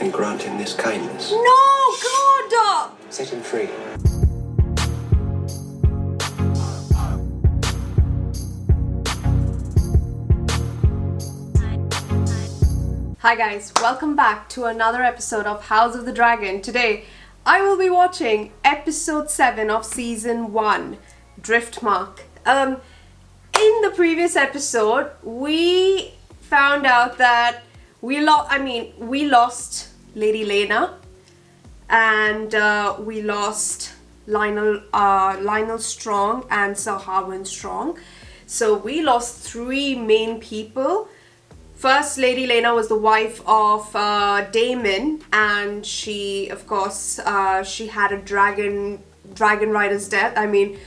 and grant him this kindness. No, God! Set him free. Hi guys, welcome back to another episode of House of the Dragon. Today, I will be watching episode 7 of season 1, Driftmark. In the previous episode, we found out that we lost Lady Lena, and we lost Lionel Strong and Sir Harwin Strong. So we lost 3 main people. First, Lady Lena was the wife of Daemon, and she, of course, she had a dragon rider's death. I mean,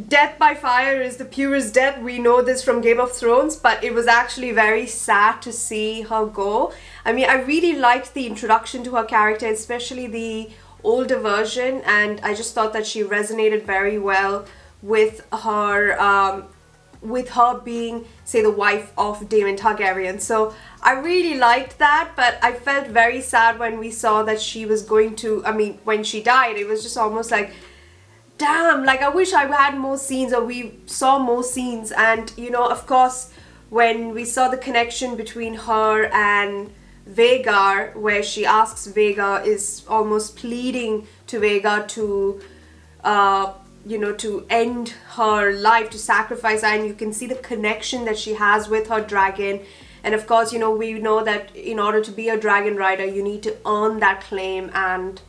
death by fire is the purest death. We know this from Game of Thrones, but it was actually very sad to see her go. I mean, I really liked the introduction to her character, especially the older version, and I just thought that she resonated very well with her being, say, the wife of Daemon Targaryen. So I really liked that, but I felt very sad when we saw that she was going to, when she died. It was just almost like, damn, like I wish I had more scenes, or we saw more scenes. And, you know, of course, when we saw the connection between her and Vhagar, where she asks Vhagar, is almost pleading to Vhagar to to end her life, to sacrifice her, and you can see the connection that she has with her dragon. And of course, you know, we know that in order to be a dragon rider, you need to earn that claim, and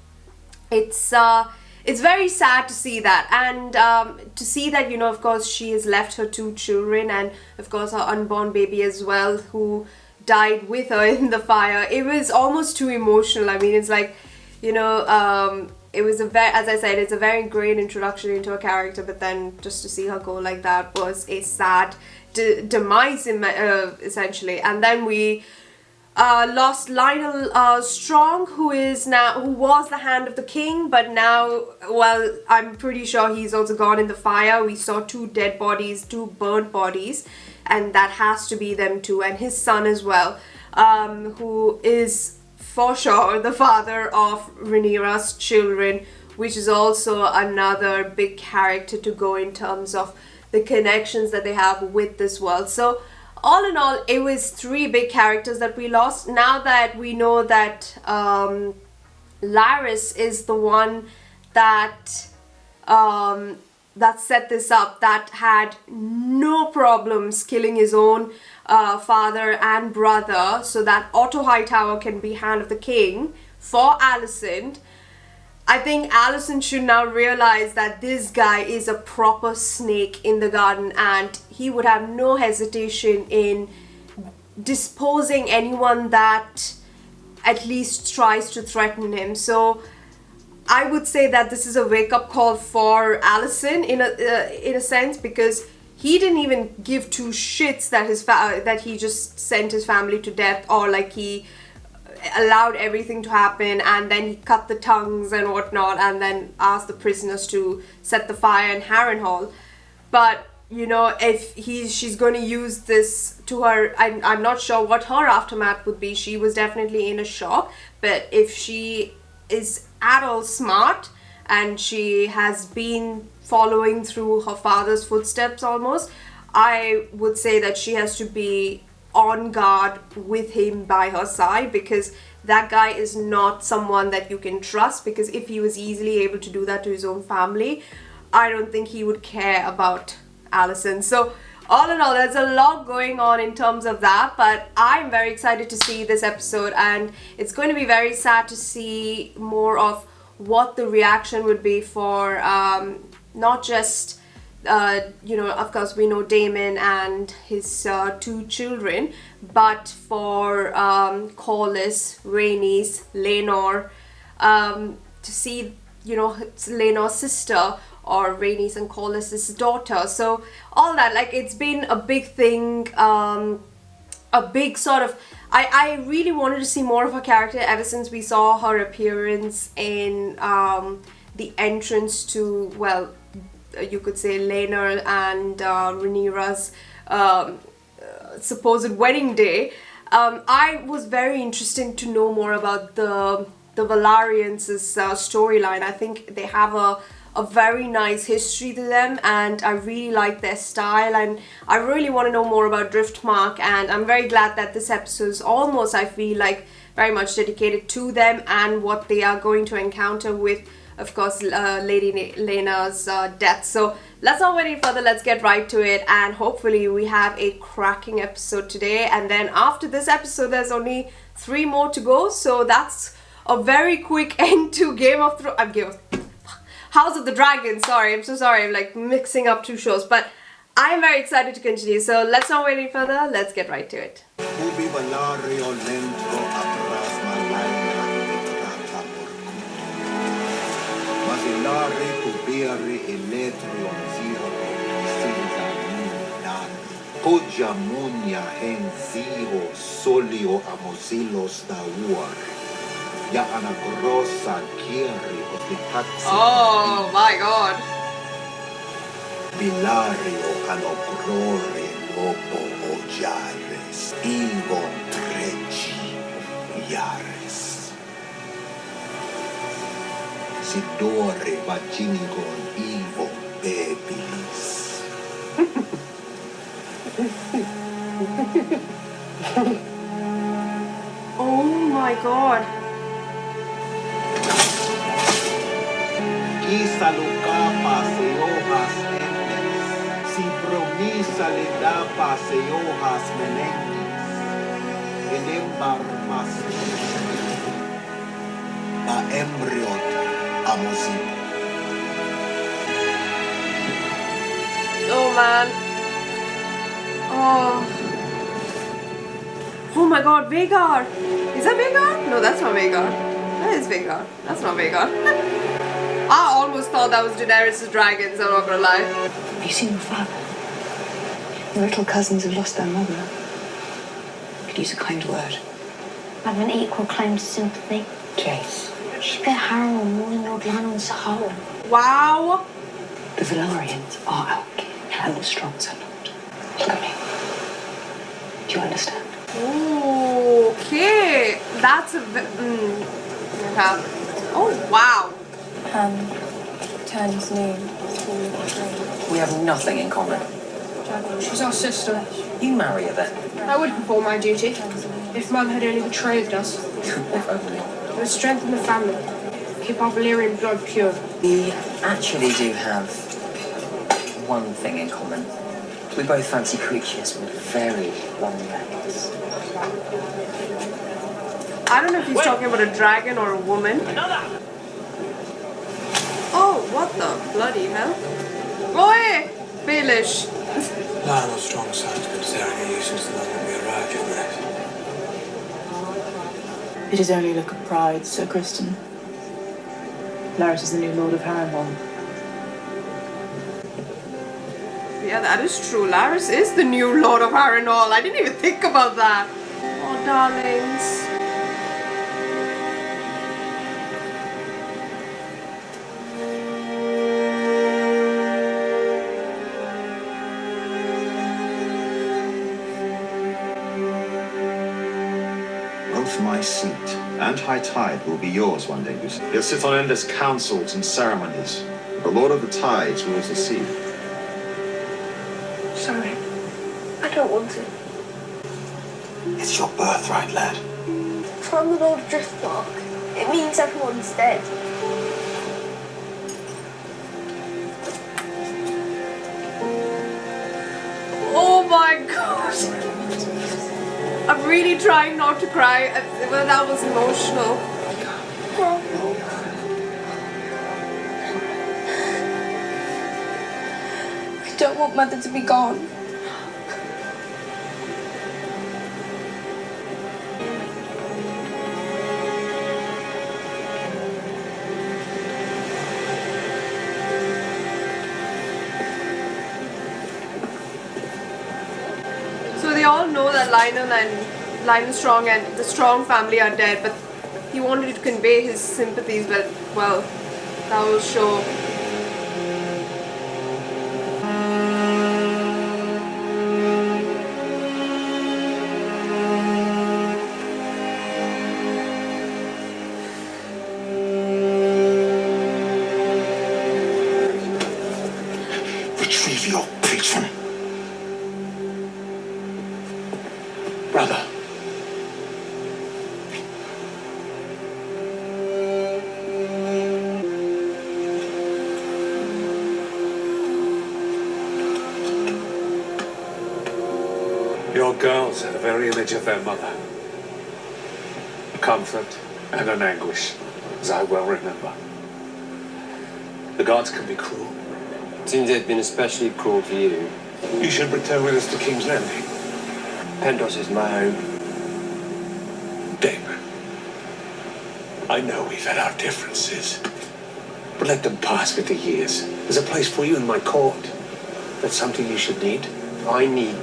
it's very sad to see that, and to see that, you know, of course, she has left her 2 children, and of course her unborn baby as well, who died with her in the fire. It was almost too emotional. I mean, it's like, you know, it was as I said, it's a very great introduction into her character, but then just to see her go like that was a sad demise, essentially. And then we lost Lionel Strong, who was the hand of the king, but now, well, I'm pretty sure he's also gone in the fire. We saw 2 dead bodies, 2 burnt bodies, and that has to be them too, and his son as well, who is for sure the father of Rhaenyra's children, which is also another big character to go in terms of the connections that they have with this world. So all in all, it was 3 big characters that we lost. Now that we know that Larys is the one that set this up, that had no problems killing his own father and brother, so that Otto Hightower can be Hand of the King for Alicent. I think Alicent should now realize that this guy is a proper snake in the garden, and he would have no hesitation in disposing anyone that at least tries to threaten him. So I would say that this is a wake-up call for Alicent in a sense, because he didn't even give 2 shits that he just sent his family to death, or like he allowed everything to happen, and then he cut the tongues and whatnot, and then asked the prisoners to set the fire in Harrenhal. But you know, if she's going to use this to her, I'm not sure what her aftermath would be. She was definitely in a shock, but if she is at all smart and she has been following through her father's footsteps almost, I would say that she has to be on guard with him by her side, because that guy is not someone that you can trust. Because if he was easily able to do that to his own family, I don't think he would care about Alicent. So all in all, there's a lot going on in terms of that, but I'm very excited to see this episode, and it's going to be very sad to see more of what the reaction would be for not just of course we know Daemon and his 2 children, but for Corlys, Rhaenys, Laenor, to see, you know, Laenor's sister, or Rhaenys and Corlys' daughter. So all that, like, it's been a big thing, a big sort of, I really wanted to see more of her character ever since we saw her appearance in the entrance to, well, you could say Laenor and Rhaenyra's supposed wedding day. I was very interested to know more about the Valarians' storyline. I think they have a very nice history to them, and I really like their style, and I really want to know more about Driftmark, and I'm very glad that this episode is almost, I feel like, very much dedicated to them and what they are going to encounter with, of course, Lady Rhaenyra's death. So let's not wait any further, let's get right to it, and hopefully we have a cracking episode today. And then after this episode there's only 3 more to go, so that's a very quick end to House of the Dragon. Sorry, I'm so sorry, I'm like mixing up 2 shows, but I'm very excited to continue, so let's not wait any further, let's get right to it. Oh my god. Bilario anoprore lopo ojares, Ivon treci yares. Sidore vaginigon Ivo bebilis. Oh my god. Quizá lo capas e hojas endes, si promisa le da pase hojas menendis, en embarmas, ma embriot amosim. Oh man. Oh my god, Vhagar! Is that Vhagar? No, that's not Vhagar. That is Vhagar. That's not Vhagar. I almost thought that was Daenerys' dragons, I'm not gonna lie. Have you seen your father? Your little cousins have lost their mother. Could use a kind word. I have an equal claim to sympathy. Jace. She's got Harold more than Lord Lannon's whole. Wow! The Valarians are our king, and the Strongs are not. Look at me. Do you understand? Okay. That's a okay. Oh, wow. Turns new. We have nothing in common. She's our sister. You marry her then. I would perform my duty if Mum had only betrothed us. If only. It would strengthen the family, keep our Valyrian blood pure. We actually do have one thing in common. We both fancy creatures with very long legs. I don't know if he's talking about a dragon or a woman. Oh, what the bloody hell? Oi! Baelish. Lionel Strong sounds been staring at you since the moment we arrived, Your Grace. It is only a look of pride, Sir Kristen. Larys is the new Lord of Harrenhal. Yeah, that is true. Larys is the new Lord of Harrenhal. I didn't even think about that. Oh, darlings. Both my seat and high tide will be yours one day, Lucy. You'll sit on endless councils and ceremonies. The Lord of the Tides rules the sea. Sorry. I don't want it. It's your birthright, lad. If I'm the Lord of Driftmark, it means everyone's dead. Oh my god. I'm really trying not to cry, but that was emotional. I don't want Mother to be gone. So they all know that Lionel Strong and the Strong family are dead, but he wanted to convey his sympathies, but well, that will show. girls are the very image of their mother. A comfort and an anguish, as I well remember. The gods can be cruel. It seems they've been especially cruel to you. You should return with us to King's Landing. Pentos is my home. Damon, I know we've had our differences, but let them pass with the years. There's a place for you in my court. That's something you should need. I need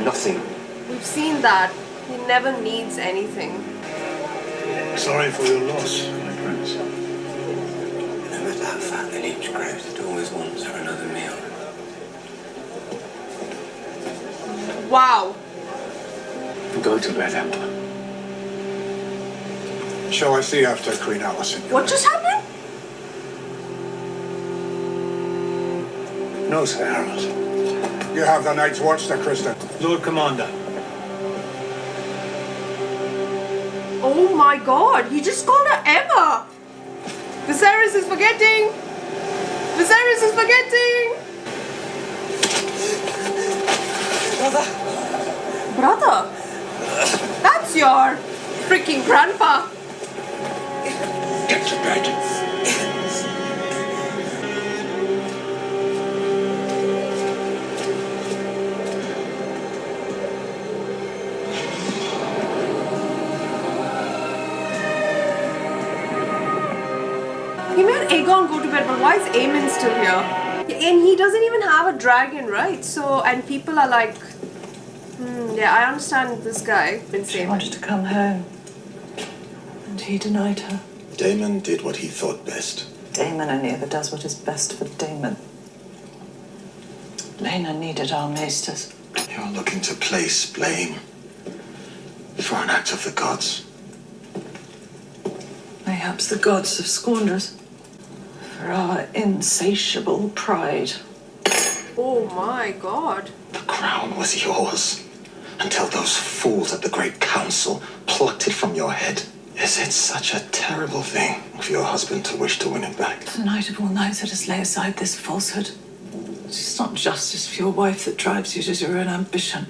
nothing. We've seen that. He never needs anything. Sorry for your loss, my prince. Remember that fat leech growth that always wants for another meal. Wow. Go to bed, Emma. Shall I see after Queen Alison? What just happened? No, Sir Harold. You have the Night's Watch, Sir Kristen. Lord Commander. Oh my god, he just called her Emma! Viserys is forgetting! Viserys is forgetting! Brother? That's your freaking grandpa! Get to bed. He made Aegon go to bed, but why is Aemon still here? And he doesn't even have a dragon, right? So, and people are like, yeah, I understand this guy. She wanted to come home, and he denied her. Damon did what he thought best. Damon only ever does what is best for Damon. Lena needed our maesters. You're looking to place blame for an act of the gods. Mayhaps the gods have scorned us for our insatiable pride. Oh my god. The crown was yours until those fools at the Great Council plucked it from your head. Is it such a terrible thing for your husband to wish to win it back? The night of all nights, let us lay aside this falsehood. It's not justice for your wife that drives you to your own ambition.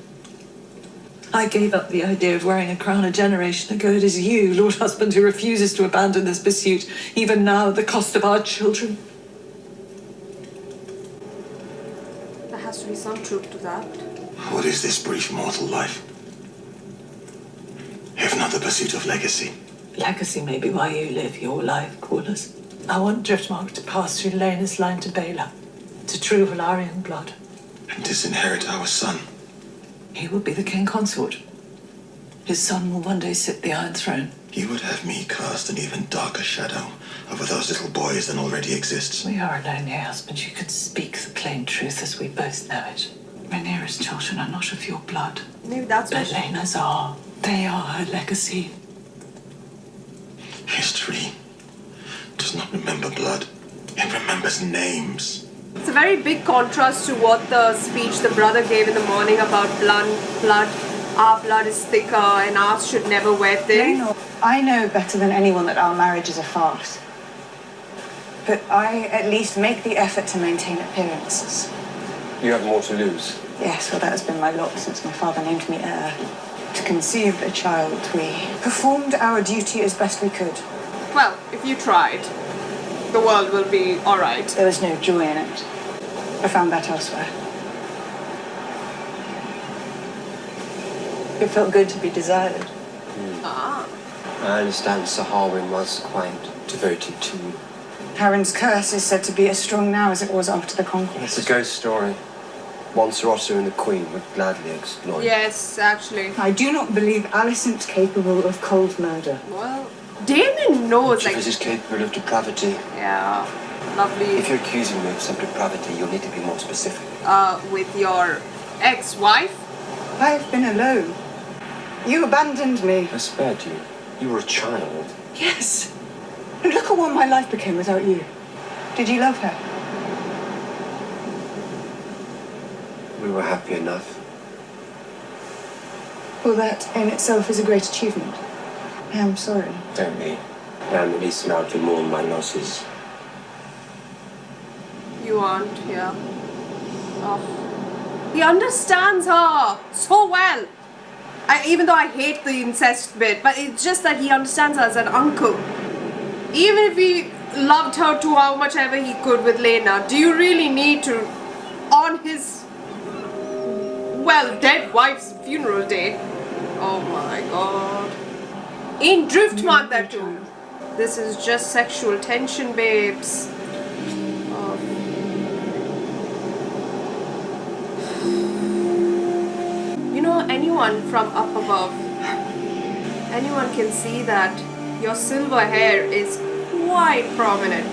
I gave up the idea of wearing a crown a generation ago. It is you, Lord Husband, who refuses to abandon this pursuit, even now at the cost of our children. There has to be some truth to that. What is this brief mortal life, if not the pursuit of legacy? Legacy may be why you live your life, Corliss. I want Driftmark to pass through Lena's line to Baela, to true Valarian blood. And disinherit our son. He will be the king consort. His son will one day sit the Iron Throne. You would have me cast an even darker shadow over those little boys than already exists. We are alone here, husband. You can speak the plain truth as we both know it. Rhaenyra's children are not of your blood. Maybe that's But what Lena's are. They are her legacy. History does not remember blood. It remembers names. It's a very big contrast to what the speech the brother gave in the morning about blood. Our blood is thicker and ours should never wear thin. I know better than anyone that our marriage is a farce. But I at least make the effort to maintain appearances. You have more to lose. Yes, well, that has been my lot since my father named me heir. To conceive a child, we performed our duty as best we could. Well, if you tried, the world will be alright. There was no joy in it. I found that elsewhere. It felt good to be desired. Ah. I understand Sir Harwin was quite devoted to you. Harren's curse is said to be as strong now as it was after the conquest. It's a ghost story. One Sir Otto and the Queen would gladly exploit. Yes, actually. I do not believe Alicent's capable of cold murder. Well, Damon knows, She is capable of depravity. Yeah, lovely. If you're accusing me of some depravity, you'll need to be more specific. With your ex-wife? I've been alone. You abandoned me. I spared you. You were a child. Yes. And look at what my life became without you. Did you love her? We were happy enough. Well, that in itself is a great achievement. I am sorry. Don't be. I'm at least allowed to mourn my losses. You aren't, yeah. Oh. He understands her so well. Even though I hate the incest bit, but it's just that he understands her as an uncle. Even if he loved her to how much ever he could with Lena, do you really need to, on his, well, dead wife's funeral day? Oh my god. In Driftmark that too. This is just sexual tension, babes. Oh. You know, anyone from up above, anyone can see that your silver hair is quite prominent.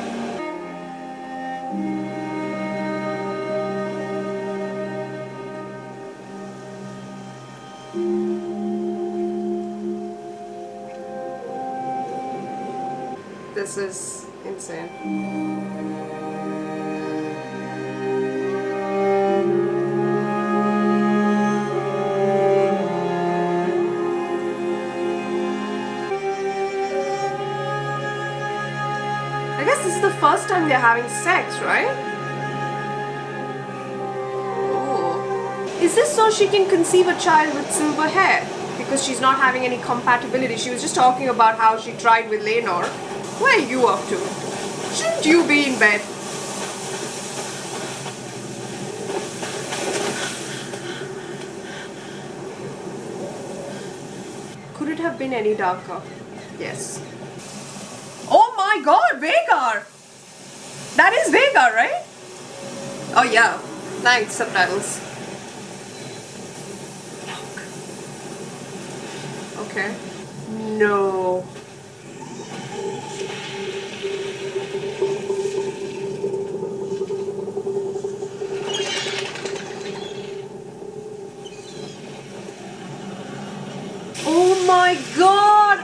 This is insane. I guess this is the first time they're having sex, right? Oh. Is this so she can conceive a child with silver hair? Because she's not having any compatibility. She was just talking about how she tried with Rhaenyra. Where are you up to? Shouldn't you be in bed? Could it have been any darker? Yes. Oh my god, Vhagar! That is Vhagar, right? Oh yeah. Thanks, subtitles. Okay. No. Oh my god!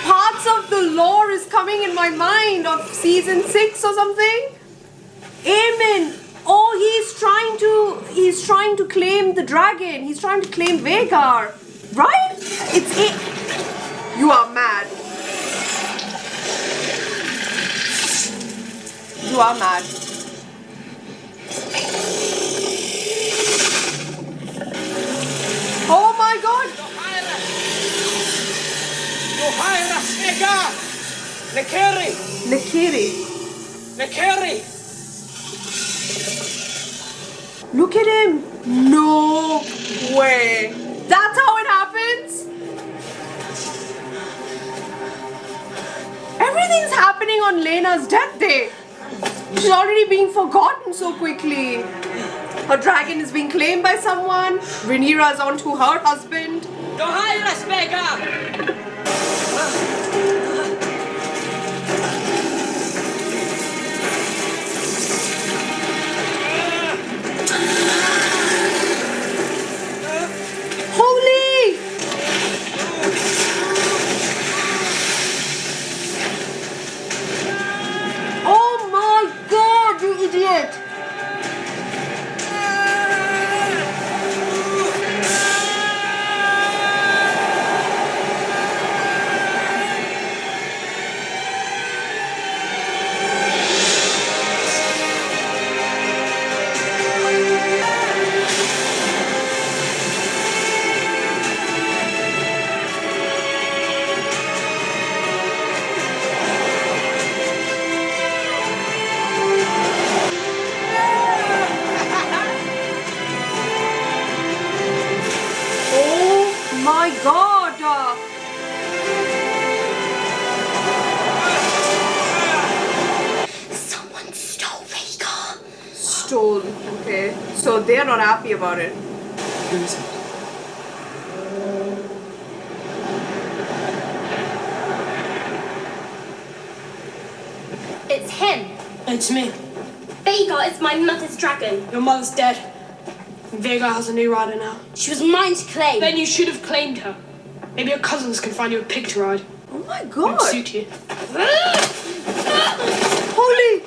Parts of the lore is coming in my mind of season 6 or something. Aemon! Oh, he's trying to claim the dragon. He's trying to claim Vhagar. Right? It's it. You are mad. You are mad. Oh my god! Nakiri! Look at him! No way! That's how it happens? Everything's happening on Lena's death day. She's already being forgotten so quickly. Her dragon is being claimed by someone. Rhaenyra's onto her husband. Holy! Oh my god, you idiot! My god! Someone stole Vhagar. Stole, okay. So they're not happy about it. Who is it? It's him. It's me. Vhagar is my mother's dragon. Your mother's dead. Vhagar has a new rider now. She was mine to claim. Then you should have claimed her. Maybe your cousins can find you a pig to ride. Oh my god! It'd suit you. Holy!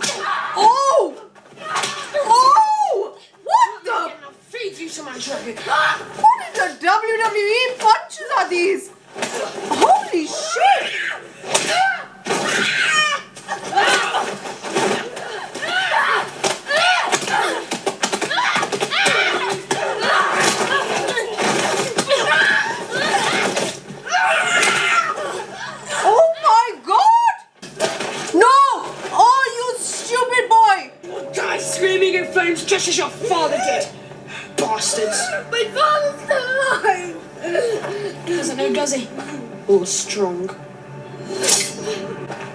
Oh! Oh! What the? I'll feed you to my dragon. What in the WWE punches are these? Holy shit! just as your father did. Bastards. My father's still alive. Doesn't know, does he? All strong.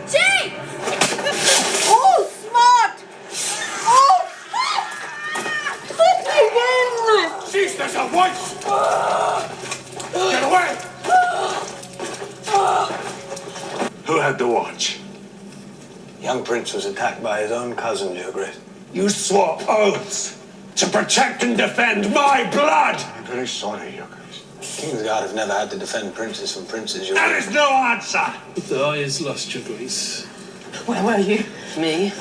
Jake! Oh, smart! Oh, fuck! Cease this at once! Get away! Who had the watch? Young Prince was attacked by his own cousin, Your Grace. You swore oaths to protect and defend my blood! I'm very sorry, Your Grace. Kingsguard have never had to defend princes from princes, Your That Grace. is no answer! The eye is lost, Your Grace. Where were you? Me?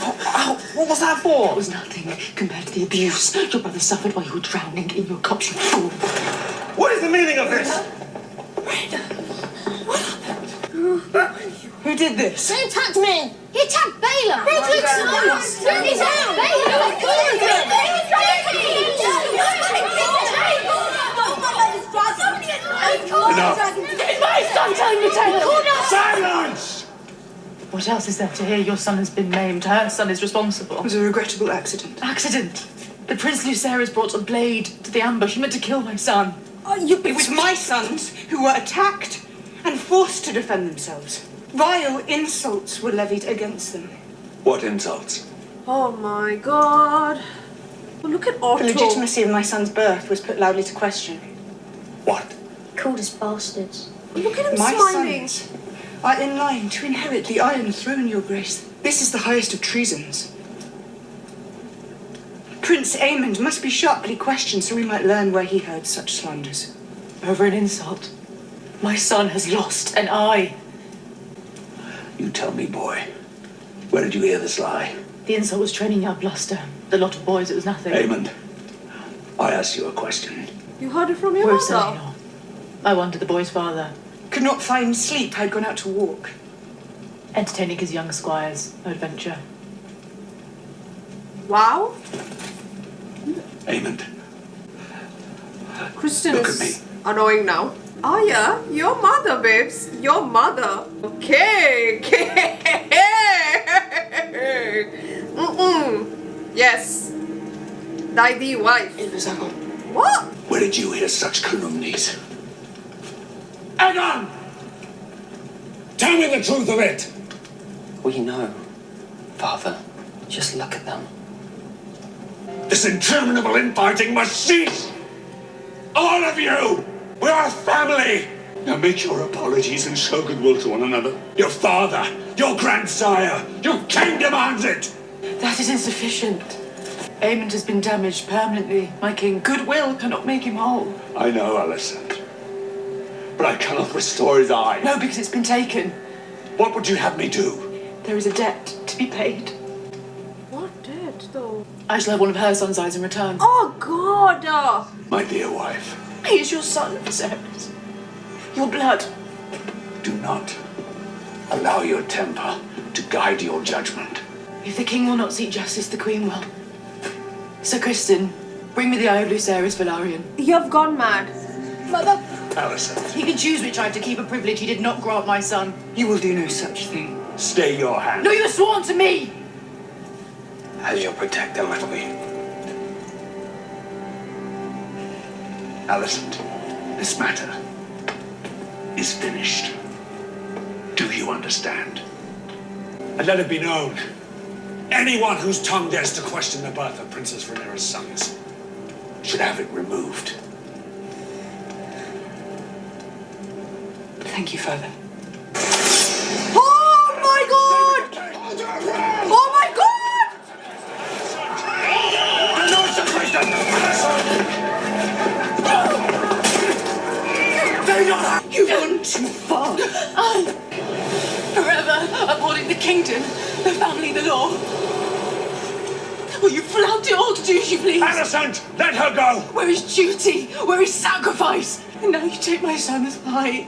Ow! What was that for? It was nothing compared to the abuse your brother suffered while you were drowning in your cups, you fool. What is the meaning of this? Who did this? He attacked me! He attacked Baylor! He attacked Baylor! Enough! It's my son telling the tale! Silence! What else is there to hear? Your son has been maimed. Her son is responsible. It was a regrettable accident. Accident! The Prince Lucerys brought a blade to the ambush. He meant to kill my son. It was my sons who were attacked and forced to defend themselves. Vile insults were levied against them. What insults? Oh my god. Well, look at Otto. The legitimacy of my son's birth was put loudly to question. What? Called us bastards. Look at him My smiling. sons are in line to inherit the Iron Throne, Your Grace. This is the highest of treasons. Prince Aemond must be sharply questioned so we might learn where he heard such slanders. Over an insult. My son has lost an eye. You tell me, boy. Where did you hear this lie? The insult was training young bluster. The lot of boys, it was nothing. Aemond, I ask you a question. You heard it from your Where mother. is Eleanor? I wondered the boy's father. Could not find sleep, had gone out to walk. Entertaining his young squires. No adventure. Wow. Aemond, Kristen look is at me. annoying now. Oh yeah, your mother, babes. Your mother. Okay. Yes. Thy thee wife. Invisible. What? Where did you hear such calumnies? Aegon! Tell me the truth of it! We know, Father. Just look at them. This interminable infighting must cease! All of you! We are a family! Now make your apologies and show goodwill to one another. Your father, your grandsire, your king demands it! That is insufficient. Aemond has been damaged permanently. My king, goodwill cannot make him whole. I know, Alicent. But I cannot restore his eye. No, because it's been taken. What would you have me do? There is a debt to be paid. What did though? I shall have one of her son's eyes in return. Oh god. My dear wife, He is your son, Viserys. Your blood. do not allow your temper to guide your judgment. If the king will not seek justice, the queen will. Sir Kristen, bring me the eye of Lucerys Velaryon. You've gone mad. Mother. Alicent, He can choose which eye to keep a privilege he did not grant my son. You will do no such thing. stay your hand. No, you have sworn to me! As your protector, my queen. Alicent, this matter is finished. Do you understand? And let it be known, anyone whose tongue dares to question the birth of Princess Rhaenyra's sons should have it removed. Thank you, Father. Oh my god! Oh my god! You've gone too far. Forever upholding the kingdom, the family, the law. Will you flout it all to do as you please? Alicent, let her go! Where is duty? Where is sacrifice? And now you take my son's eye.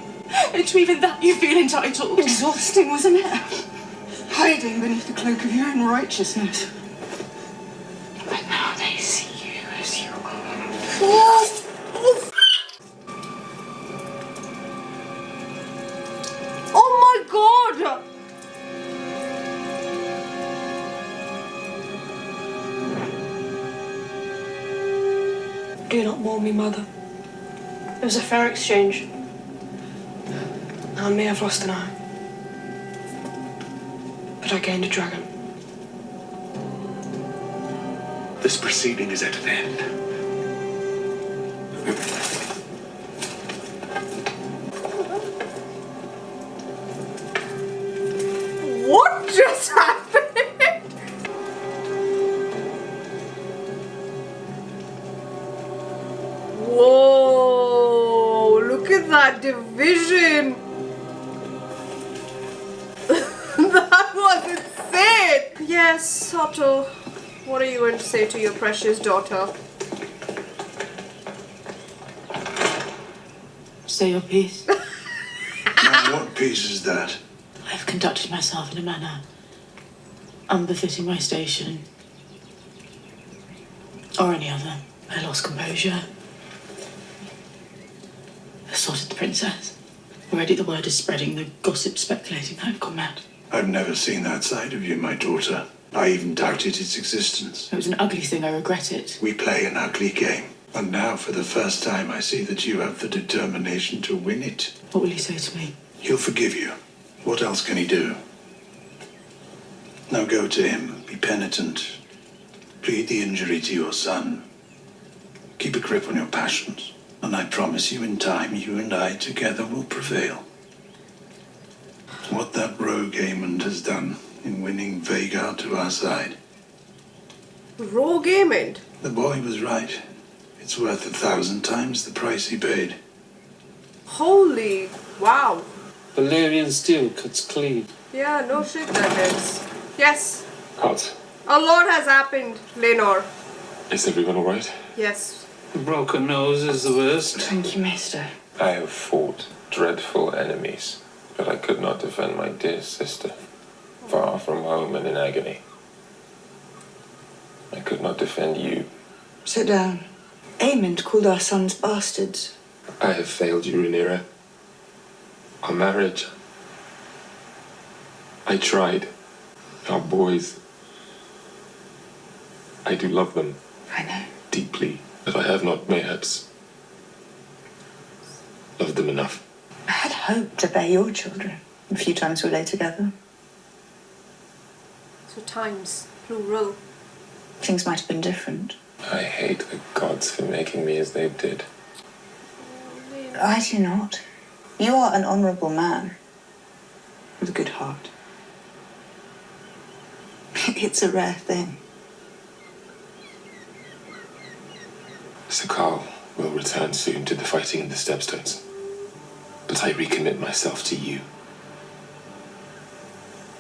And to even that you feel entitled. Exhausting, wasn't it? Hiding beneath the cloak of your own righteousness. But now they see you as you are. Oh my god! warn me, Mother. It was a fair exchange. I may have lost an eye, but I gained a dragon. This proceeding is at an end. What just happened? Whoa, look at that division. That was insane. Yes, Otto, what are you going to say to your precious daughter? Say your piece. Now, what piece is that? I've conducted myself in a manner unbefitting my station or any other. I lost composure. Assaulted the princess. Already the word is spreading, the gossip speculating that I've gone mad. I've never seen that side of you, my daughter. I even doubted its existence. It was an ugly thing, I regret it. We play an ugly game. And now, for the first time, I see that you have the determination to win it. What will you say to me? He'll forgive you. What else can he do? Now go to him, be penitent, plead the injury to your son. Keep a grip on your passions, and I promise you in time, you and I together will prevail. What that rogue Aemond has done in winning Vhagar to our side. Rogue Aemond? The boy was right. It's worth 1,000 times the price he paid. Holy wow. Valyrian steel cuts clean. Yeah, no shit that is. Yes. Cut. A lot has happened, Lenore. Is everyone alright? Yes. A broken nose is the worst. Thank you, Maester. I have fought dreadful enemies, but I could not defend my dear sister, far from home and in agony. I could not defend you. Sit down. Aemond called our sons bastards. I have failed you, Rhaenyra. Our marriage. I tried. Our boys. I do love them. I know. Deeply, but I have not, mayhaps, loved them enough. I had hoped to bear your children. A few times we lay together. So times, plural. Things might have been different. I hate the gods for making me as they did. I do not. You are an honourable man. With a good heart. It's a rare thing. Sir Carl will return soon to the fighting in the Stepstones. But I recommit myself to you.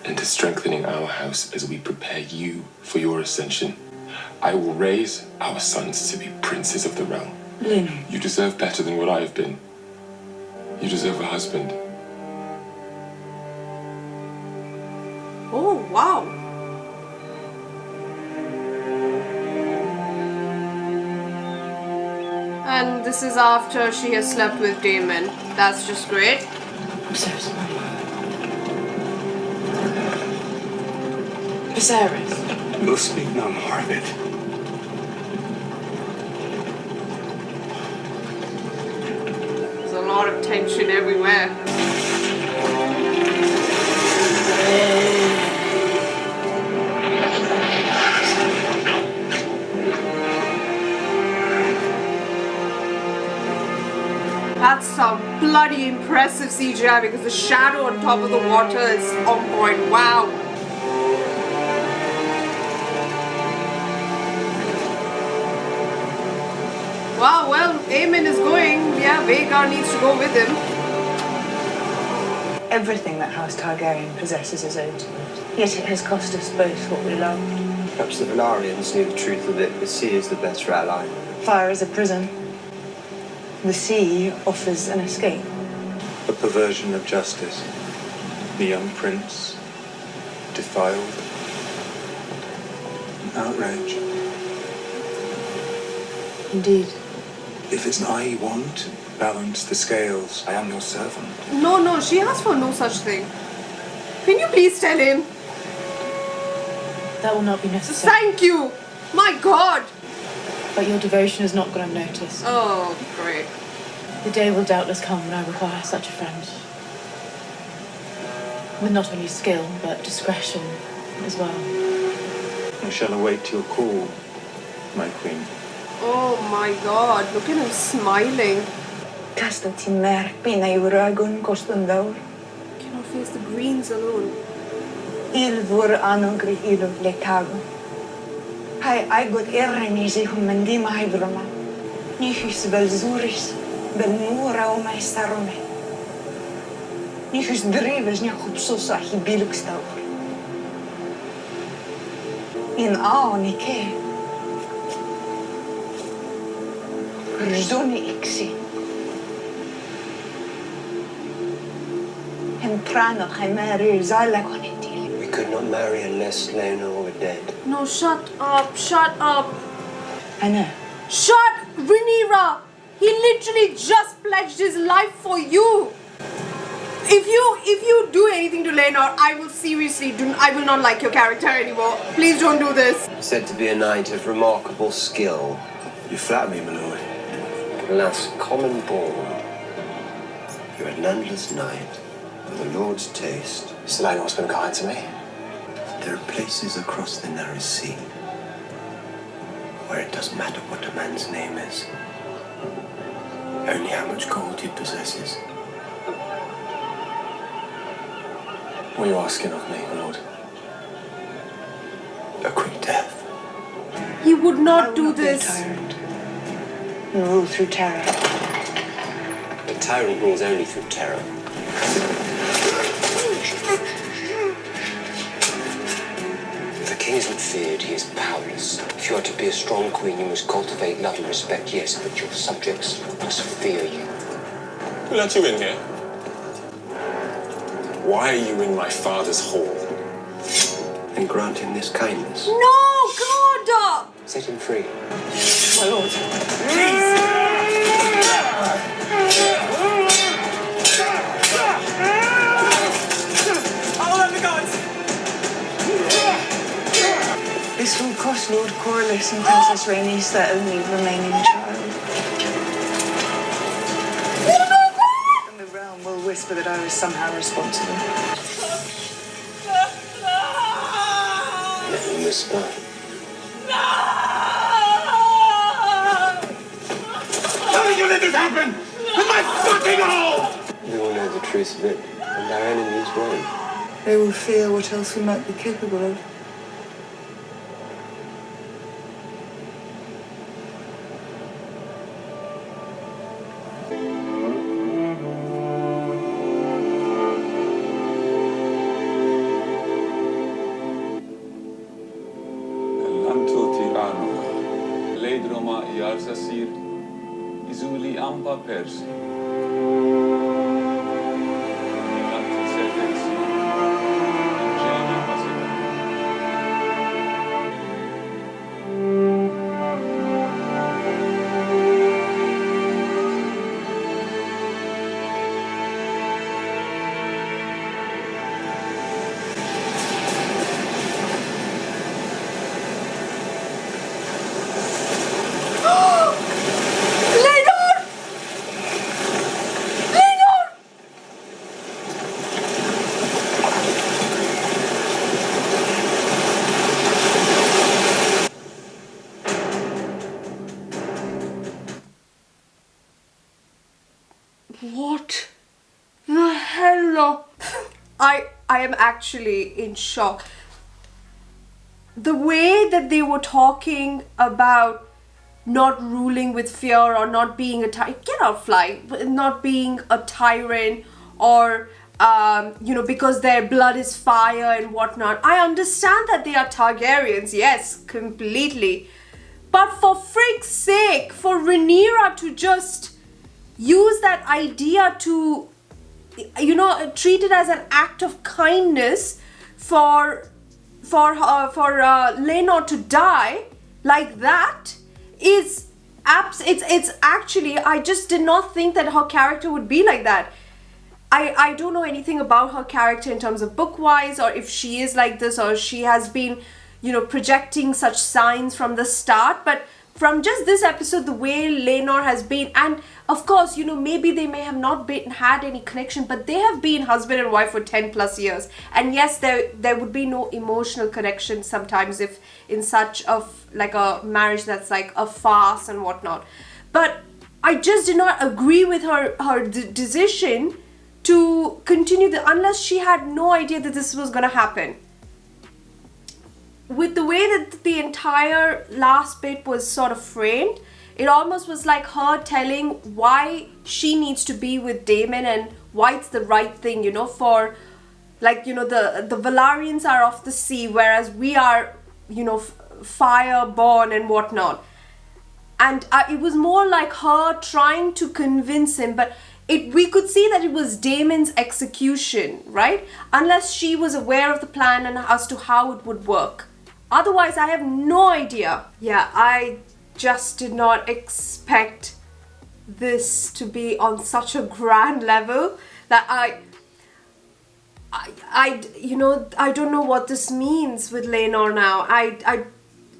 And to strengthening our house as we prepare you for your ascension. I will raise our sons to be princes of the realm. Lynn. You deserve better than what I have been. You deserve a husband. Oh, wow. And this is after she has slept with Daemon. That's just great. I'm so sorry. Viserys. We'll speak no more of it. There's a lot of tension everywhere. That's some bloody impressive CGI because the shadow on top of the water is on point. Wow. Wow, well, Aemon is going. Yeah, Vhagar needs to go with him. Everything that House Targaryen possesses is owed to it. Yet it has cost us both what we love. Perhaps the Valarians knew the truth of it. The sea is the better ally. Fire is a prison. The sea offers an escape. A perversion of justice. The young prince, defiled. An outrage. Indeed. If it's an I want, balance the scales. I am your servant. No, she asked for no such thing. Can you please tell him? That will not be necessary. Thank you! My God! But your devotion is not going unnoticed. Oh, great. The day will doubtless come when I require such a friend. With not only skill, but discretion as well. I shall await your call, my queen. Oh my god, look at him smiling. Cannot face the greens alone. Ilvur anogri ilov letago. Hai aigot errenisi humendima hybroma. Nihus velzuris, belmura o maestarome. Nihus drives nyakupsosa hibilukstaur. In aonike. Rzoni iksi. We could not marry unless Rhaenyra were dead. No, shut up, shut up. I know. Shut, Rhaenyra! He literally just pledged his life for you. If you do anything to Rhaenyra, I will seriously I will not like your character anymore. Please don't do this. Said to be a knight of remarkable skill. You flatter me, my lord. Alas, common born. You're a landless knight with a lord's taste. Still ain't always been kind to me. There are places across the narrow sea where it doesn't matter what a man's name is, only how much gold he possesses. What are you asking of me, my lord? A quick death. He would not do this. Rule through terror. A tyrant rules only through terror. If a king isn't feared, he is powerless. If you are to be a strong queen, you must cultivate love and respect, yes, but your subjects must fear you. Who let you in here? Why are you in my father's hall? And grant him this kindness. No, God! Set him free. My lord, I'll let the gods. this will cost Lord Corlys and Princess Rhaenys their only remaining child. And the realm will whisper that I was somehow responsible. Let him whisper. How did you let this happen? With my fucking home! We all know the truth of it, and our enemies won't. They will fear what else we might be capable of. Izuli ampa persi. What the hell? I am actually in shock. The way that they were talking about not ruling with fear or not being a get out fly, not being a tyrant or because their blood is fire and whatnot. I understand that they are Targaryens, yes, completely. But for freak's sake, for Rhaenyra to just use that idea to, treat it as an act of kindness for Rhaenyra to die like that is it's actually, I just did not think that her character would be like that. I don't know anything about her character in terms of book-wise, or if she is like this, or she has been, projecting such signs from the start. But from just this episode, the way Rhaenyra has been, and of course, maybe they may have not had any connection, but they have been husband and wife for 10 plus years. And yes, there would be no emotional connection sometimes if in such of like a marriage that's like a farce and whatnot. But I just did not agree with her decision to continue unless she had no idea that this was gonna happen. With the way that the entire last bit was sort of framed, it almost was like her telling why she needs to be with Daemon and why it's the right thing, for like, the Velaryons are of the sea, whereas we are, fire born and whatnot. And it was more like her trying to convince him, but we could see that it was Daemon's execution, right? Unless she was aware of the plan and as to how it would work. Otherwise, I have no idea. Yeah, I just did not expect this to be on such a grand level that I don't know what this means with Rhaenyra now.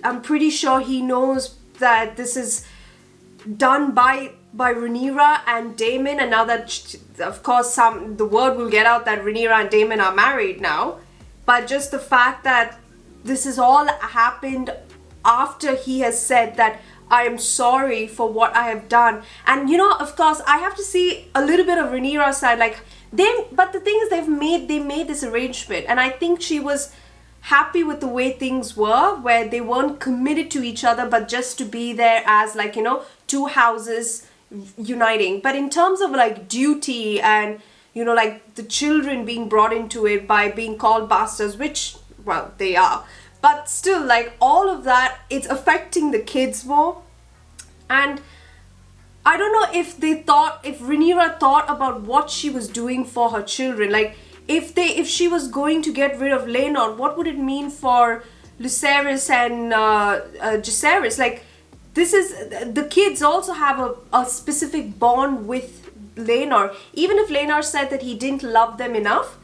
I'm pretty sure he knows that this is done by Rhaenyra and Daemon, and now that, of course, the word will get out that Rhaenyra and Daemon are married now. But just the fact that this has all happened after he has said that I am sorry for what I have done. And of course, I have to see a little bit of Rhaenyra's side. But the thing is, they made this arrangement, and I think she was happy with the way things were, where they weren't committed to each other, but just to be there as two houses uniting. But in terms of duty and the children being brought into it by being called bastards, which, well, they are, but still, all of that, it's affecting the kids more. And I don't know if Rhaenyra thought about what she was doing for her children. If she was going to get rid of Rhaenyra, what would it mean for Lucerys and Jacaerys? The kids also have a specific bond with Rhaenyra. Even if Rhaenyra said that he didn't love them enough,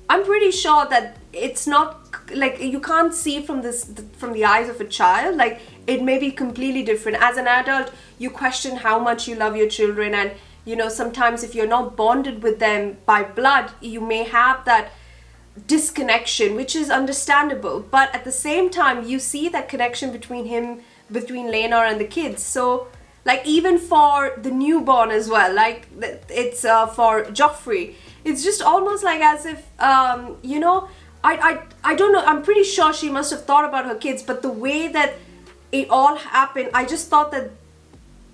I'm pretty sure that it's not you can't see from the eyes of a child. It may be completely different. As an adult, you question how much you love your children, and sometimes if you're not bonded with them by blood, you may have that disconnection, which is understandable. But at the same time, you see that connection between Rhaenyra and the kids. So even for the newborn as well, it's for Joffrey, it's just almost as if I don't know, I'm pretty sure she must have thought about her kids, but the way that it all happened, I just thought that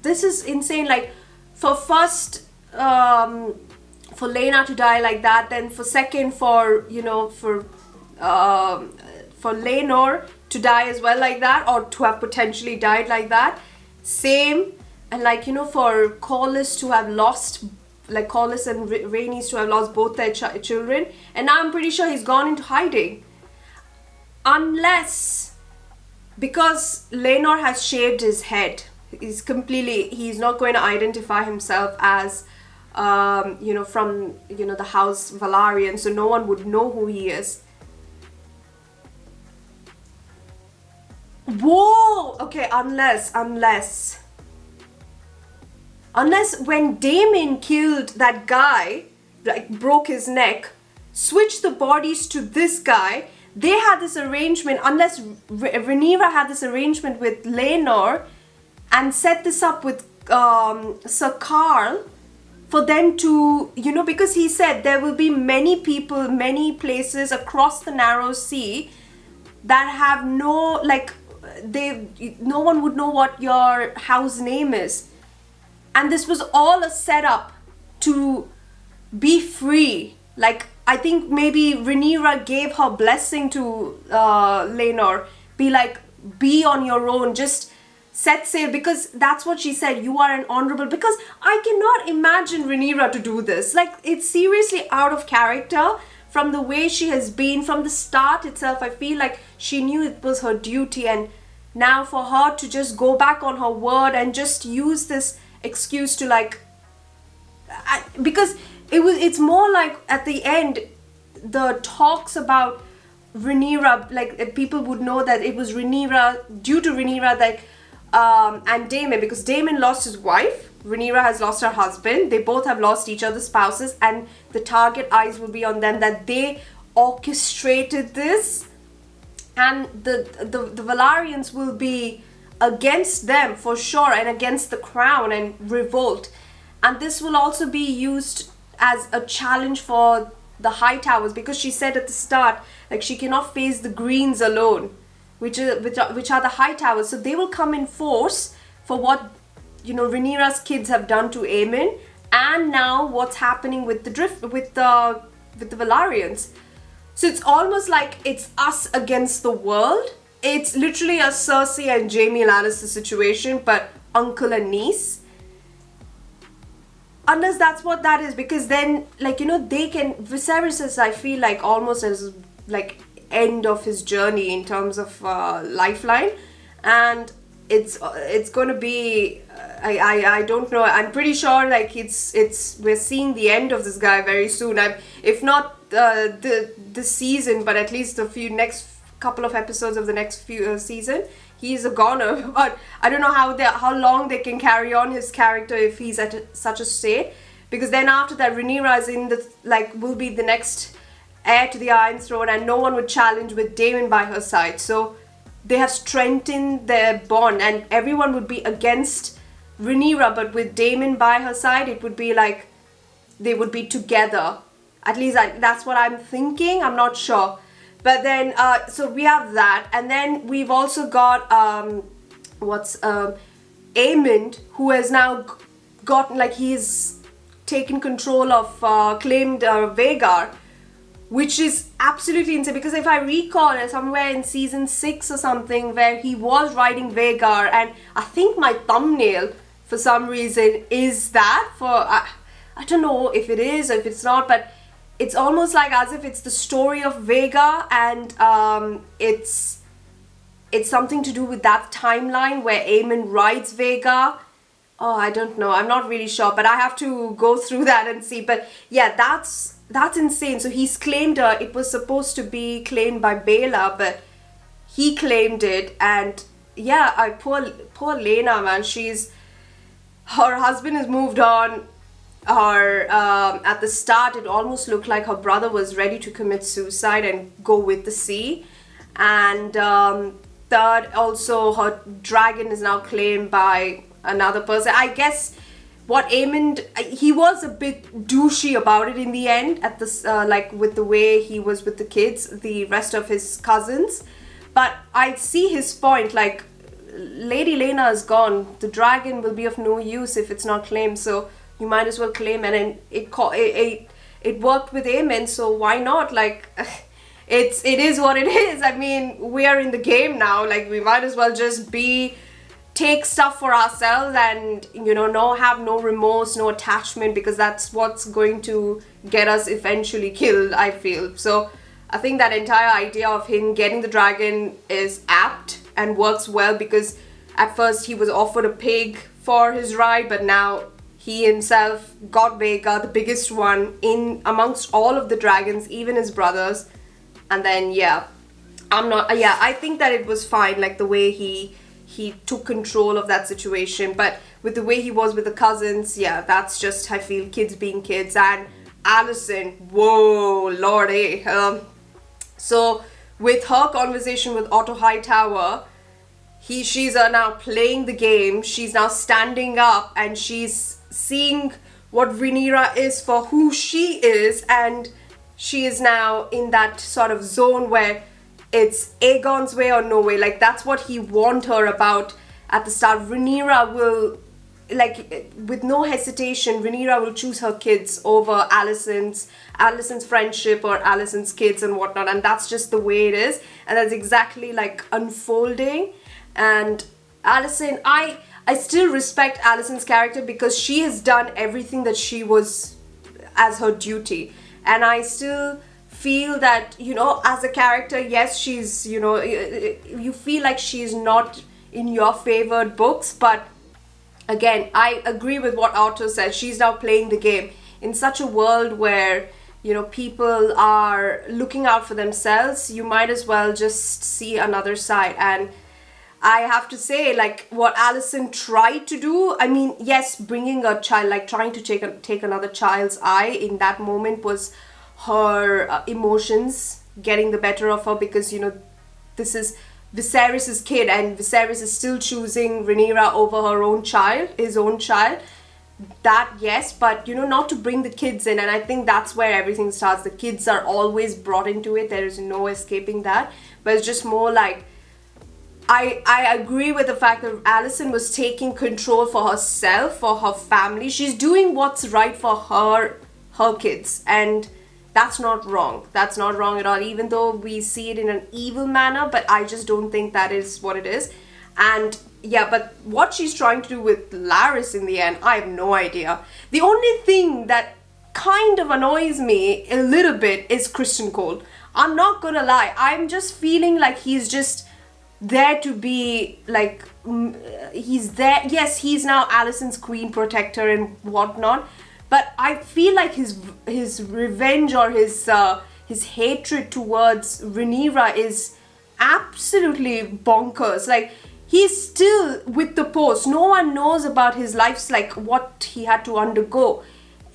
this is insane. For first, for Rhaenyra to die like that, then for second, for Rhaenyra to die as well like that, or to have potentially died like that, same. And for Corlys to have lost, Corlys and Rhaenys to have lost both their children, and now I'm pretty sure he's gone into hiding. Unless, because Rhaenyra has shaved his head, he's not going to identify himself as, from, the house Velaryon, so no one would know who he is. Whoa! Okay, unless when Daemon killed that guy, broke his neck, switched the bodies to this guy, they had this arrangement, unless Rhaenyra had this arrangement with Rhaenyra and set this up with Sir Carl for them to, because he said there will be many people, many places across the narrow sea that have no one would know what your house name is. And this was all a setup to be free. I think maybe Rhaenyra gave her blessing to Rhaenyra. Be on your own, just set sail, because that's what she said, you are an honorable, because I cannot imagine Rhaenyra to do this. It's seriously out of character from the way she has been from the start itself. I feel like she knew it was her duty, and now for her to just go back on her word and just use this excuse to because it's more at the end, the talks about Rhaenyra, people would know that it was Rhaenyra, due to Rhaenyra, and Daemon, because Daemon lost his wife, Rhaenyra has lost her husband, they both have lost each other's spouses, and the target eyes will be on them, that they orchestrated this, and the Velaryons will be against them for sure, and against the crown and revolt. And this will also be used as a challenge for the High Towers, because she said at the start, like, she cannot face the Greens alone, which are the High Towers. So they will come in force for what, you know, Rhaenyra's kids have done to Aemon, and now what's happening with the Velaryons. So it's almost like it's us against the world. It's literally a Cersei and Jaime Lannister situation, but uncle and niece. Unless that's what that is, because then, like, you know, they can, Viserys is, I feel like, almost as like end of his journey in terms of lifeline, and it's going to be I don't know, I'm pretty sure like we're seeing the end of this guy very soon. If not this season, but at least next couple of episodes of the next season, he's a goner. But I don't know how long they can carry on his character if he's at such a state, because then after that Rhaenyra is in the, like, will be the next heir to the Iron Throne, and no one would challenge with Daemon by her side. So they have strengthened their bond, and everyone would be against Rhaenyra, but with Daemon by her side, it would be like they would be together. At least that's what I'm thinking. I'm not sure. But then, so we have that, and then we've also got Aemond, who has now gotten, like, he's taken control of, claimed Vhagar, which is absolutely insane, because if I recall, somewhere in season 6 or something, where he was riding Vhagar, and I think my thumbnail for some reason is that for I don't know if it is or if it's not, but it's almost like as if it's the story of Vhagar, and it's something to do with that timeline where Aemon rides Vhagar. Oh, I don't know. I'm not really sure, but I have to go through that and see. But yeah, that's insane. So he's claimed her. It was supposed to be claimed by Baela, but he claimed it. And yeah, poor Lena, man. Her husband has moved on. At the start, it almost looked like her brother was ready to commit suicide and go with the sea. And third, also her dragon is now claimed by another person. I guess what Aemond, he was a bit douchey about it in the end, at this like with the way he was with the kids, the rest of his cousins. But I see his point, like, Lady Lena is gone, the dragon will be of no use if it's not claimed, so you might as well claim it. And it worked with Aemon, so why not? Like, it is what it is. I mean, we are in the game now, like, we might as well just take stuff for ourselves, and, you know, have no remorse, no attachment, because that's what's going to get us eventually killed, I feel. So I think that entire idea of him getting the dragon is apt and works well, because at first he was offered a pig for his ride, but now he himself got Vhagar, the biggest one in amongst all of the dragons, even his brothers. And then I think that it was fine, like the way he took control of that situation. But with the way he was with the cousins, yeah, that's just, I feel, kids being kids. And Alicent, whoa, lordy. So with her conversation with Otto Hightower, she's now playing the game. She's now standing up, and she's seeing what Rhaenyra is for who she is, and she is now in that sort of zone where it's Aegon's way or no way. Like, that's what he warned her about at the start. Rhaenyra will, like, with no hesitation, Rhaenyra will choose her kids over Alicent's friendship or Alicent's kids and whatnot, and that's just the way it is, and that's exactly, like, unfolding. And Alicent, I still respect Alicent's character, because she has done everything that she was as her duty, and I still feel that, you know, as a character, yes, she's, you know, you feel like she's not in your favored books, but again, I agree with what Otto said. She's now playing the game in such a world where, you know, people are looking out for themselves. You might as well just see another side. And I have to say, like, what Allison tried to do, I mean, yes, bringing a child, like trying to take another child's eye in that moment was her emotions getting the better of her, because, you know, this is Viserys' kid, and Viserys is still choosing Rhaenyra over her own child, his own child. That, yes, but, you know, not to bring the kids in, and I think that's where everything starts. The kids are always brought into it. There is no escaping that. But it's just more like, I agree with the fact that Allison was taking control for herself, for her family. She's doing what's right for her kids, and that's not wrong. That's not wrong at all, even though we see it in an evil manner, but I just don't think that is what it is. And yeah, but what she's trying to do with Larys in the end, I have no idea. The only thing that kind of annoys me a little bit is Kristen Cole. I'm not gonna lie, I'm just feeling like he's just there to be like, he's there. Yes, he's now Allison's queen protector and whatnot, but I feel like his revenge or his hatred towards Rhaenyra is absolutely bonkers. Like, he's still with the post. No one knows about his life's, like, what he had to undergo.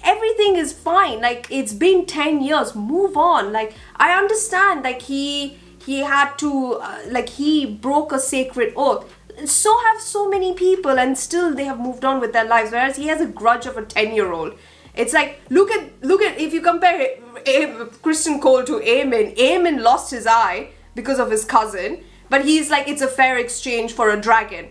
Everything is fine. Like, it's been 10 years. Move on. Like, I understand, like, he had to, like, he broke a sacred oath. So have so many people, and still they have moved on with their lives, whereas he has a grudge of a 10-year-old. It's like, look at, if you compare Kristen Cole to Aemon lost his eye because of his cousin, but he's like, it's a fair exchange for a dragon.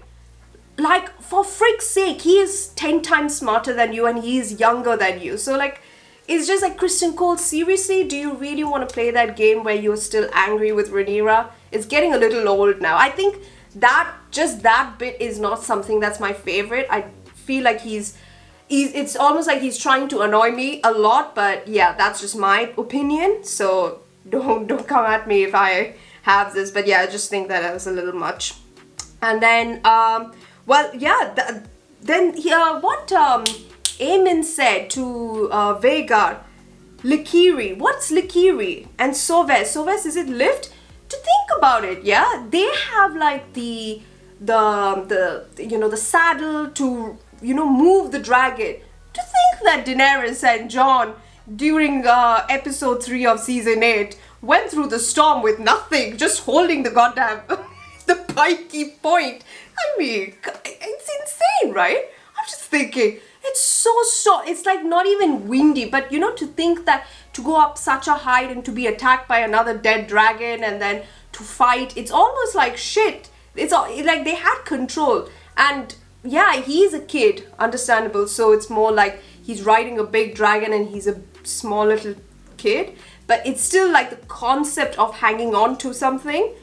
Like, for frick's sake, he is 10 times smarter than you, and he is younger than you. So, like, it's just like, Kristen Cole, seriously, do you really want to play that game where you're still angry with Rhaenyra? It's getting a little old now. I think that, just that bit is not something that's my favorite. I feel like it's almost like he's trying to annoy me a lot, but yeah, that's just my opinion. So don't come at me if I have this, but yeah, I just think that was a little much. And then, well, yeah, then what Aemon said to Vhagar, Likiri, what's Likiri? And Soves, is it lift? To think about it, yeah, they have like the you know, the saddle to, you know, move the dragon. To think that Daenerys and Jon during episode 3 of season 8 went through the storm with nothing, just holding the goddamn the pikey point. I mean, it's insane, right? I'm just thinking, it's so, it's like not even windy, but you know, to think that to go up such a height and to be attacked by another dead dragon and then to fight, it's almost like shit. It's like they had control. And yeah, he's a kid, understandable, so it's more like he's riding a big dragon and he's a small little kid, but it's still like the concept of hanging on to something,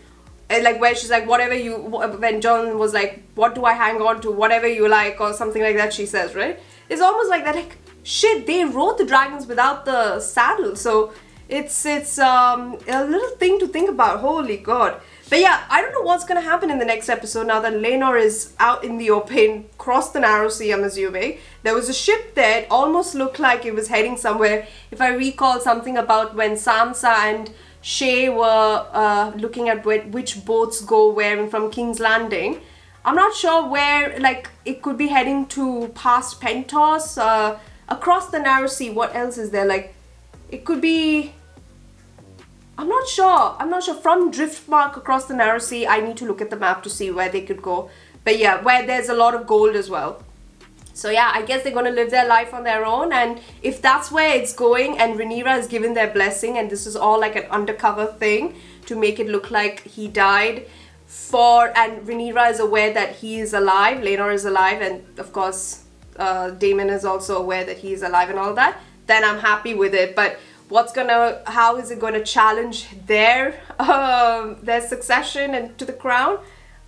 like where she's like, whatever you, when Jon was like, what do I hang on to, whatever you like, or something like that, she says, right? It's almost like that, like, shit, they rode the dragons without the saddle, so it's a little thing to think about, holy god. But yeah, I don't know what's gonna happen in the next episode now that Rhaenyra is out in the open, crossed the narrow sea, I'm assuming. There was a ship there, it almost looked like it was heading somewhere. If I recall something about when Sansa and Shay were looking at which boats go where from King's Landing. I'm not sure where, like, it could be heading to past Pentos, across the narrow sea. What else is there? Like, it could be, I'm not sure. From Driftmark across the narrow sea, I need to look at the map to see where they could go. But yeah, where there's a lot of gold as well. So yeah, I guess they're going to live their life on their own, and if that's where it's going and Rhaenyra has given their blessing and this is all like an undercover thing to make it look like he died and Rhaenyra is aware that he is alive, Laenor is alive, and of course Daemon is also aware that he is alive and all that, then I'm happy with it. But how is it going to challenge their succession and to the crown?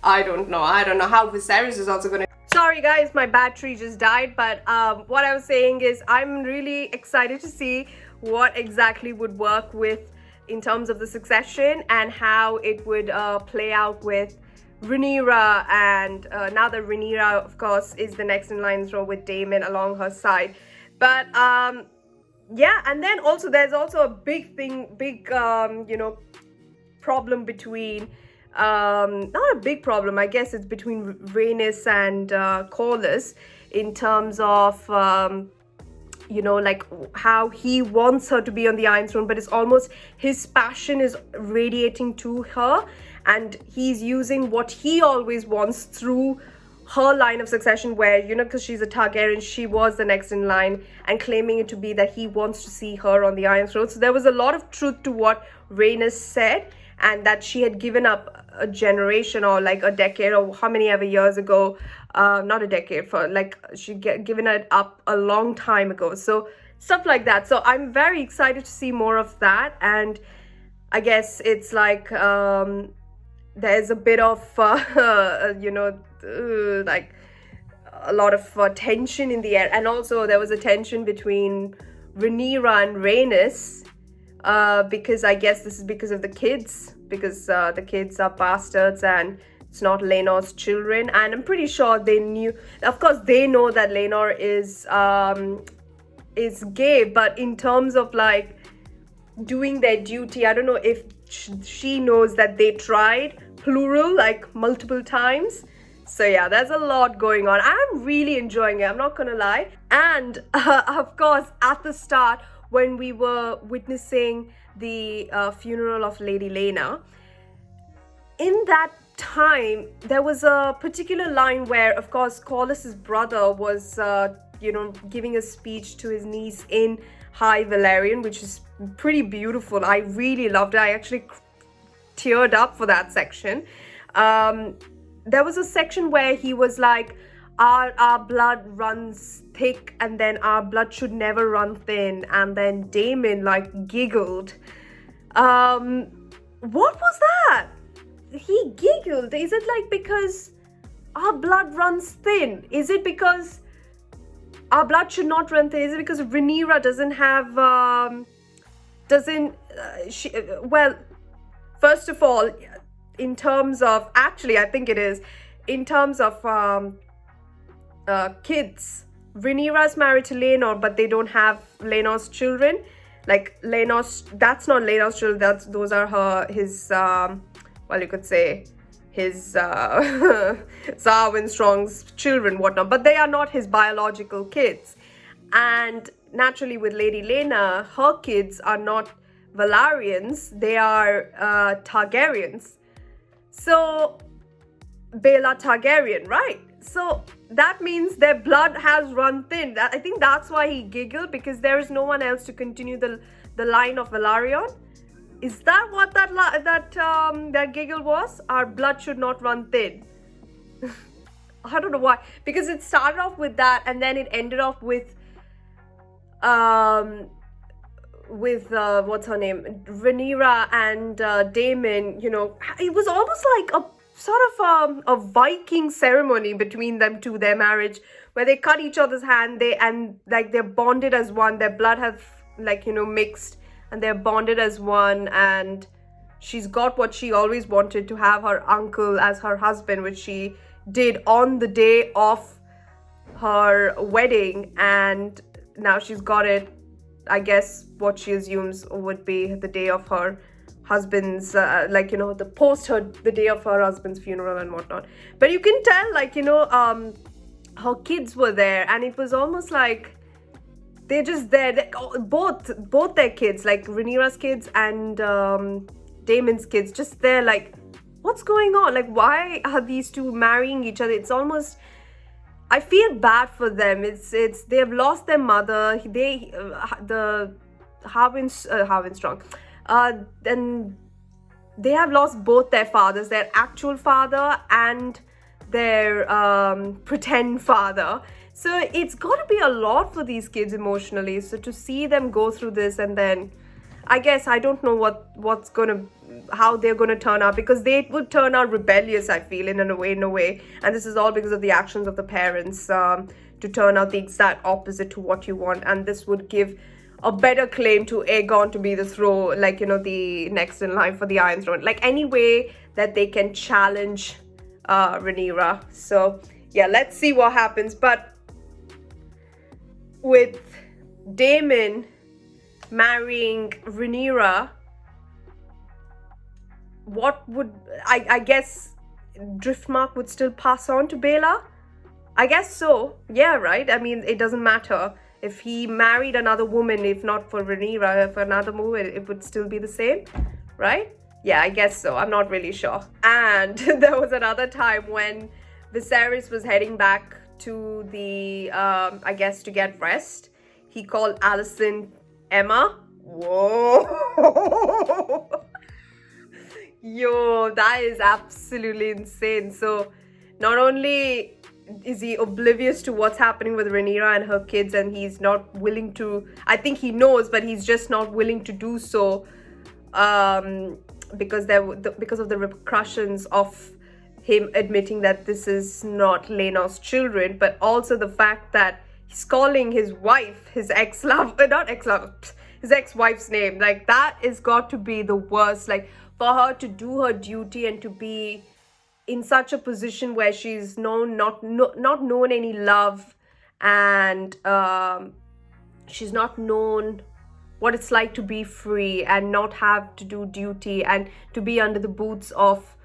I don't know how Viserys is also going to. Sorry guys, my battery just died, but what I was saying is I'm really excited to see what exactly would work with in terms of the succession and how it would play out with Rhaenyra, and now that Rhaenyra of course is the next in line throw with Daemon along her side. But yeah, and then also there's also a big you know, problem between not a big problem. I guess it's between Rhaenys and Corlys in terms of you know, like how he wants her to be on the Iron Throne, but it's almost his passion is radiating to her, and he's using what he always wants through her line of succession, where, you know, because she's a Targaryen, she was the next in line, and claiming it to be that he wants to see her on the Iron Throne. So there was a lot of truth to what Rhaenys said, and that she had given up a generation or like a decade or how many ever years ago, not a decade, for like she given it up a long time ago. So stuff like that. So I'm very excited to see more of that, and I guess it's like there's a bit of you know, like a lot of tension in the air, and also there was a tension between Rhaenyra and Rhaenys, because I guess this is because of the kids, because the kids are bastards and it's not Laenor's children, and I'm pretty sure they knew, of course they know that Laenor is gay, but in terms of like doing their duty, I don't know if she knows that they tried, plural, like multiple times. So yeah, there's a lot going on. I'm really enjoying it, I'm not gonna lie. And of course, at the start, when we were witnessing the funeral of Lady Laena, in that time, there was a particular line where, of course, Corlys's brother was, you know, giving a speech to his niece in High Valyrian, which is pretty beautiful. I really loved it. I actually teared up for that section. There was a section where he was like, our blood runs thick, and then our blood should never run thin. And then Daemon like giggled. What was that? He giggled. Is it like because our blood runs thin? Is it because our blood should not run thin? Is it because Rhaenyra doesn't have well, first of all, in terms of, actually I think it is in terms of kids, Rhaenyra's married to Laenor, but they don't have Laenor's children. Like Laenor's, that's not Laenor's children, those are his well, you could say his Zarwin Strong's children, whatnot, but they are not his biological kids. And naturally with Lady Laena, her kids are not Valyrians, they are Targaryens. So Baela Targaryen, right? So that means their blood has run thin. I think that's why he giggled, because there is no one else to continue the line of Velaryon. Is that what that giggle was? Our blood should not run thin. I don't know why, because it started off with that, and then it ended off with what's her name, Rhaenyra and Daemon. You know, it was almost like a sort of a Viking ceremony between them two, their marriage, where they cut each other's hand, they're bonded as one, their blood has like, you know, mixed, and they're bonded as one, and she's got what she always wanted, to have her uncle as her husband, which she did on the day of her wedding, and now she's got it, I guess, what she assumes would be the day of her husband's, like, you know, the day of her husband's funeral and whatnot. But you can tell, like, you know, her kids were there, and it was almost like they're just there. Both their kids, like Rhaenyra's kids and Daemon's kids, just there, like, what's going on? Like, why are these two marrying each other? It's almost, I feel bad for them. It's they have lost their mother. The Harwin Strong. Then they have lost both their fathers, their actual father and their pretend father. So it's got to be a lot for these kids emotionally. So to see them go through this, and then I guess I don't know how they're gonna turn out, because they would turn out rebellious, I feel, in a way, and this is all because of the actions of the parents, to turn out the exact opposite to what you want, and this would give a better claim to Aegon to be the throne, like, you know, the next in line for the Iron Throne, like any way that they can challenge Rhaenyra. So yeah, let's see what happens. But with Daemon marrying Rhaenyra, what would I guess Driftmark would still pass on to Bela? I guess so. Yeah, right? I mean, it doesn't matter. If he married another woman, if not for Rhaenyra, for another woman, it would still be the same, right? Yeah, I guess so. I'm not really sure. And there was another time when Viserys was heading back to the, I guess, to get rest. He called Alicent Emma. Whoa. Yo, that is absolutely insane. So, not only is he oblivious to what's happening with Rhaenyra and her kids, and he's not willing to, I think he knows, but he's just not willing to do so because of the repercussions of him admitting that this is not Laena's children, but also the fact that he's calling his wife, his his ex-wife's name. Like, that is got to be the worst. Like, for her to do her duty and to be in such a position where she's not known any love, and she's not known what it's like to be free and not have to do duty and to be under the boots of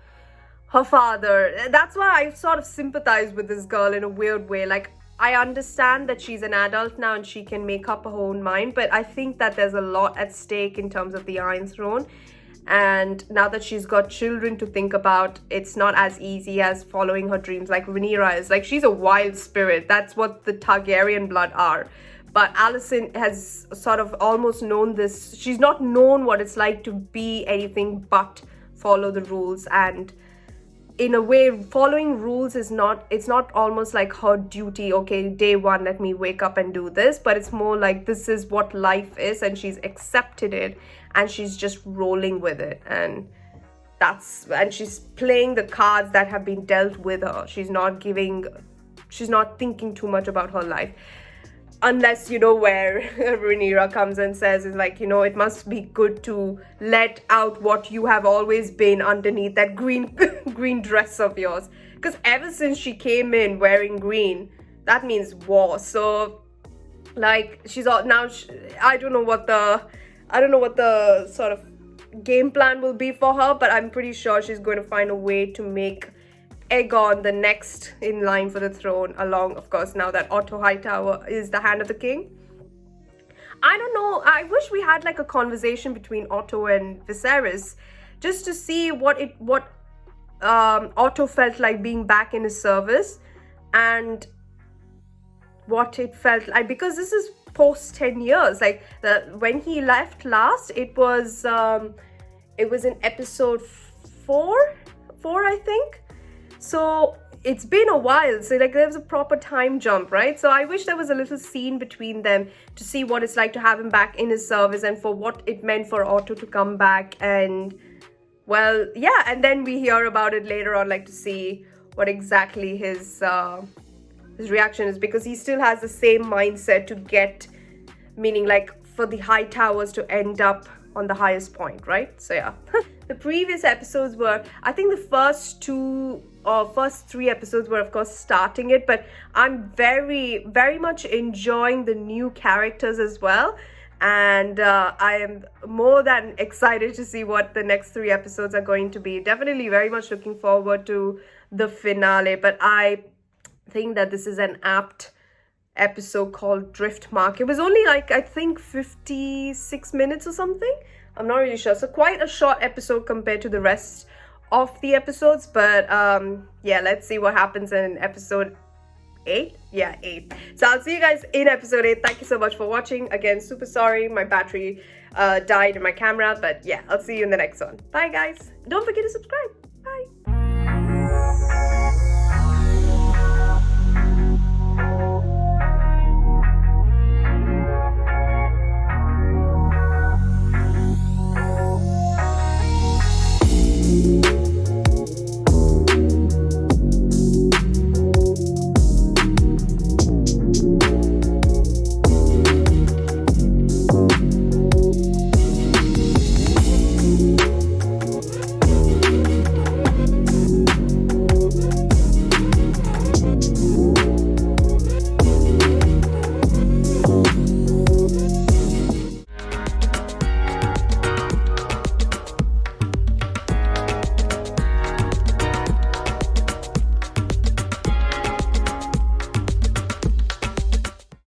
her father. That's why I sort of sympathize with this girl in a weird way. Like, I understand that she's an adult now and she can make up her own mind, but I think that there's a lot at stake in terms of the Iron Throne. And now that she's got children to think about, it's not as easy as following her dreams like Rhaenyra is. Like, she's a wild spirit. That's what the Targaryen blood are. But Alicent has sort of almost known this. She's not known what it's like to be anything but follow the rules. And in a way, following rules is not, it's not almost like her duty. Okay, day one, let me wake up and do this. But it's more like this is what life is, and she's accepted it. And she's just rolling with it, and she's playing the cards that have been dealt with her. She's not thinking too much about her life, unless, you know, where Rhaenyra comes and says, is like, you know, it must be good to let out what you have always been underneath that green dress of yours, because ever since she came in wearing green, that means war. So, like, she's all now. I don't know what the sort of game plan will be for her, but I'm pretty sure she's going to find a way to make Aegon the next in line for the throne, along, of course, now that Otto Hightower is the Hand of the King. I don't know. I wish we had like a conversation between Otto and Viserys, just to see what Otto felt like being back in his service, and what it felt like, because this is post 10 years. Like, when he left last, it was in episode 4 I think. So it's been a while. So like, there was a proper time jump, right? So I wish there was a little scene between them to see what it's like to have him back in his service, and for what it meant for Otto to come back. And well, yeah, and then we hear about it later on, like to see what exactly his reaction is, because he still has the same mindset to get, meaning like for the high towers to end up on the highest point, right? So yeah. The previous episodes were, I think the first 3 episodes were of course starting it, but I'm very, very much enjoying the new characters as well. And I am more than excited to see what the next 3 episodes are going to be. Definitely very much looking forward to the finale, but I think that this is an apt episode called Driftmark. It was only like, I think 56 minutes or something. I'm not really sure. So quite a short episode compared to the rest of the episodes. But yeah, let's see what happens in episode 8. Yeah, 8. So I'll see you guys in episode 8. Thank you so much for watching. Again, super sorry my battery died in my camera. But yeah, I'll see you in the next one. Bye guys. Don't forget to subscribe. Bye.